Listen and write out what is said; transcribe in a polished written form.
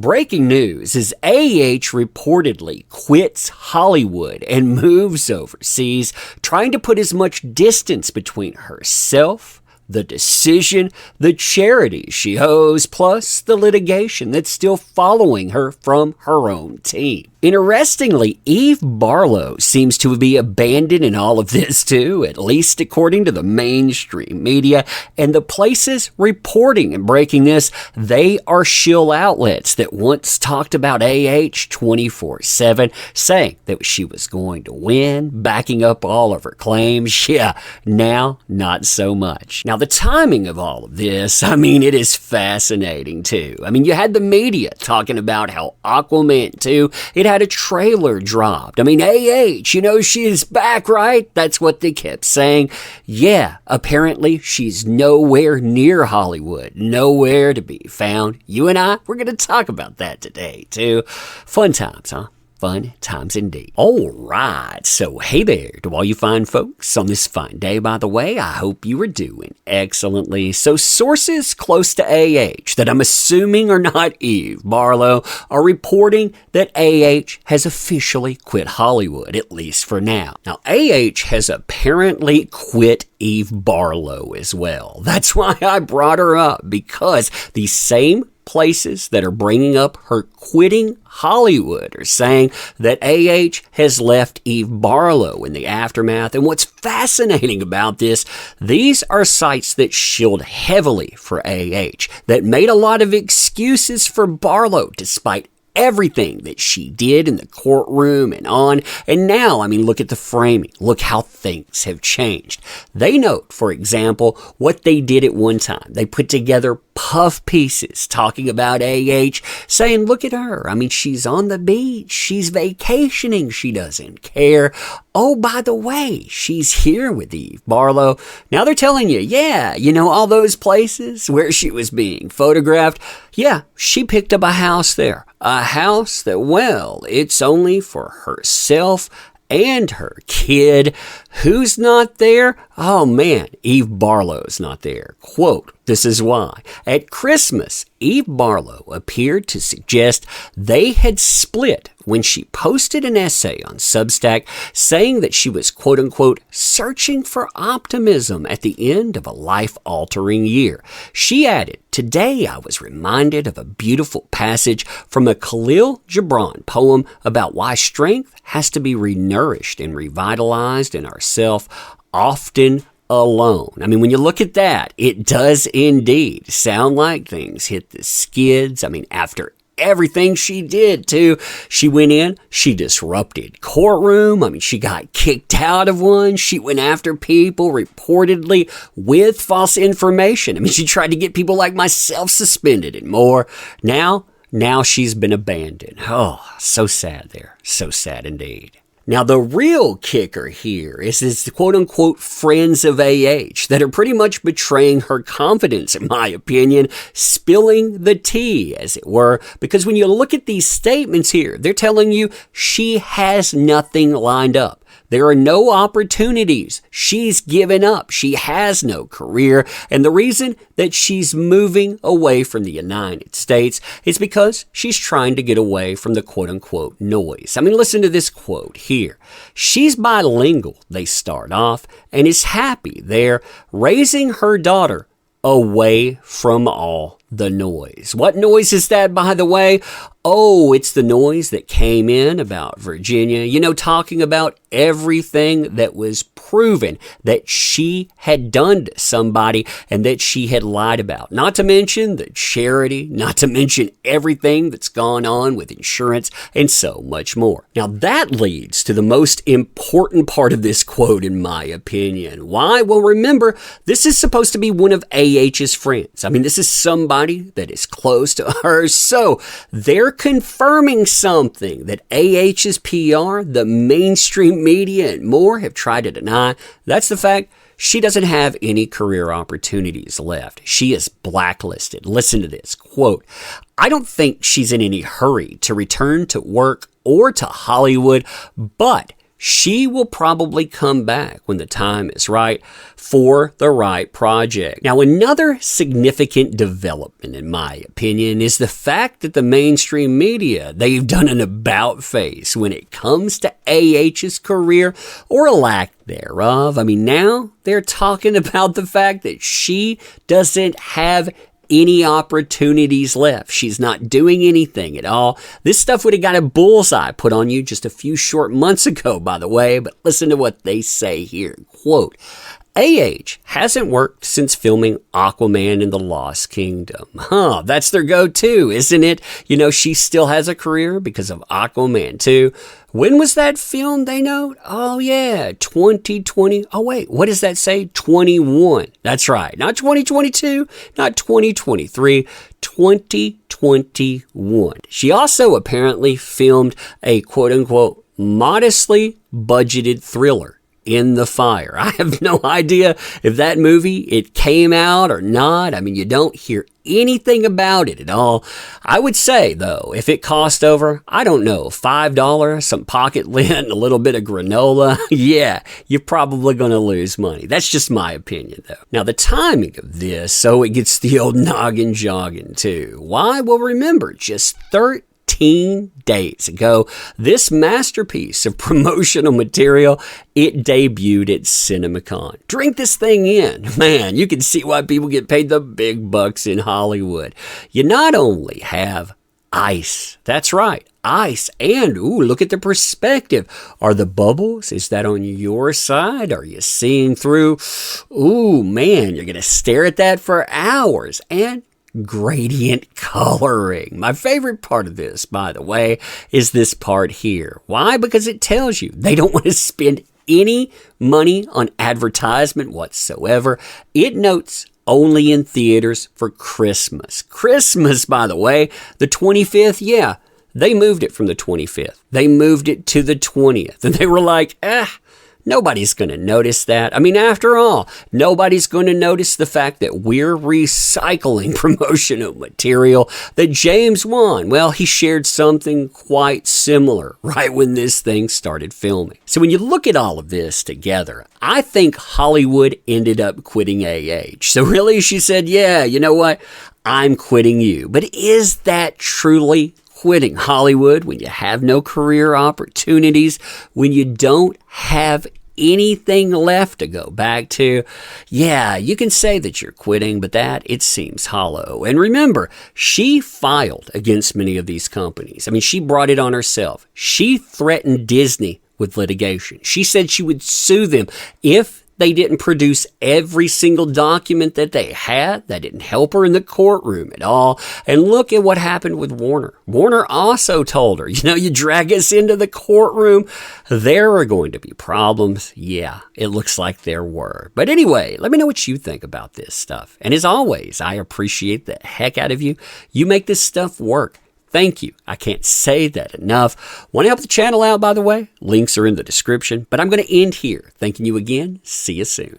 Breaking news is AH reportedly quits Hollywood and moves overseas, trying to put as much distance between herself, the decision, the charity she owes, plus the litigation that's still following her from her own team. Interestingly, Eve Barlow seems to be abandoned in all of this too, at least according to the mainstream media, and the places reporting and breaking this, they are shill outlets that once talked about AH 24/7, saying that she was going to win, backing up all of her claims. Yeah, now not so much. Now the timing of all of this, it is fascinating too. You had the media talking about how Aquaman 2, it had a trailer dropped. AH, she's back, right? That's what they kept saying. Yeah, apparently she's nowhere near Hollywood, nowhere to be found. You and I, we're going to talk about that today, too. Fun times, huh? Fun times indeed. All right, so hey there to all you fine folks on this fine day, by the way. I hope you are doing excellently. So sources close to AH that I'm assuming are not Eve Barlow are reporting that AH has officially quit Hollywood, at least for now. Now, AH has apparently quit Eve Barlow as well. That's why I brought her up, because the same places that are bringing up her quitting Hollywood are saying that AH has left Eve Barlow in the aftermath. And what's fascinating about this, these are sites that shilled heavily for AH, that made a lot of excuses for Barlow despite everything that she did in the courtroom and on. And now, look at the framing. Look how things have changed. They note, for example, what they did at one time. They put together puff pieces talking about AH, saying, look at her. She's on the beach. She's vacationing. She doesn't care. Oh, by the way, she's here with Eve Barlow. Now they're telling you, yeah, all those places where she was being photographed. Yeah, she picked up a house there. A house that, well, it's only for herself and her kid. Who's not there? Oh man, Eve Barlow's not there. Quote, this is why. At Christmas, Eve Barlow appeared to suggest they had split when she posted an essay on Substack saying that she was, quote unquote, searching for optimism at the end of a life-altering year. She added, today I was reminded of a beautiful passage from a Khalil Gibran poem about why strength has to be renourished and revitalized in ourselves, often alone. When you look at that, it does indeed sound like things hit the skids. After everything she did too, she went in, she disrupted courtroom. She got kicked out of one. She went after people reportedly with false information. She tried to get people like myself suspended and more. Now she's been abandoned. Oh, so sad there. So sad indeed. Now, the real kicker here is the quote-unquote friends of AH that are pretty much betraying her confidence, in my opinion, spilling the tea, as it were, because when you look at these statements here, they're telling you she has nothing lined up. There are no opportunities. She's given up. She has no career. And the reason that she's moving away from the United States is because she's trying to get away from the quote-unquote noise. Listen to this quote here. She's bilingual, they start off, and is happy there, raising her daughter away from all the noise. What noise is that, by the way? Oh, it's the noise that came in about Virginia, talking about everything that was proven that she had done to somebody and that she had lied about. Not to mention the charity, not to mention everything that's gone on with insurance and so much more. Now that leads to the most important part of this quote, in my opinion. Why? Well, remember, this is supposed to be one of AH's friends. This is somebody that is close to her. So they're confirming something that AH's PR, the mainstream media, and more have tried to deny. That's the fact she doesn't have any career opportunities left. She is blacklisted. Listen to this, quote, I don't think she's in any hurry to return to work or to Hollywood, but she will probably come back when the time is right for the right project. Now, another significant development, in my opinion, is the fact that the mainstream media, they've done an about face when it comes to AH's career or a lack thereof. I mean, now they're talking about the fact that she doesn't have any opportunities left. She's not doing anything at all. This stuff would have got a bullseye put on you just a few short months ago, by the way, but listen to what they say here. Quote, AH hasn't worked since filming Aquaman and the Lost Kingdom. That's their go-to, isn't it? You know, she still has a career because of Aquaman too. When was that filmed, they note? Oh yeah, 2020. Oh wait, what does that say? 21. That's right. Not 2022, not 2023, 2021. She also apparently filmed a quote-unquote modestly budgeted thriller, In the Fire. I have no idea if that movie, it came out or not. I mean, you don't hear anything about it at all. I would say, though, if it cost over, I don't know, $5, some pocket lint, a little bit of granola, yeah, you're probably going to lose money. That's just my opinion, though. Now, the timing of this, so it gets the old noggin jogging, too. Why? Well, remember, just 13 days ago, this masterpiece of promotional material, it debuted at CinemaCon. Drink this thing in. Man, you can see why people get paid the big bucks in Hollywood. You not only have ice, that's right, ice, and ooh, look at the perspective. Are the bubbles, is that on your side? Are you seeing through? Ooh, man, you're going to stare at that for hours. And gradient coloring. My favorite part of this, by the way, is this part here. Why? Because it tells you they don't want to spend any money on advertisement whatsoever. It notes only in theaters for Christmas. Christmas, by the way, the 25th, yeah, they moved it from the 25th. They moved it to the 20th. And they were like, nobody's going to notice that. I mean, after all, nobody's going to notice the fact that we're recycling promotional material that James Wan, well, he shared something quite similar right when this thing started filming. So when you look at all of this together, I think Hollywood ended up quitting AH. So really, she said, yeah, you know what? I'm quitting you. But is that truly quitting Hollywood when you have no career opportunities, when you don't have anything left to go back to? Yeah, you can say that you're quitting, but that, it seems hollow. And remember, she filed against many of these companies. I mean, she brought it on herself. She threatened Disney with litigation. She said she would sue them if they didn't produce every single document that they had. That didn't help her in the courtroom at all. And look at what happened with Warner. Warner also told her, you know, you drag us into the courtroom, there are going to be problems. Yeah, it looks like there were. But anyway, let me know what you think about this stuff. And as always, I appreciate the heck out of you. You make this stuff work. Thank you. I can't say that enough. Want to help the channel out, by the way? Links are in the description. But I'm going to end here. Thanking you again. See you soon.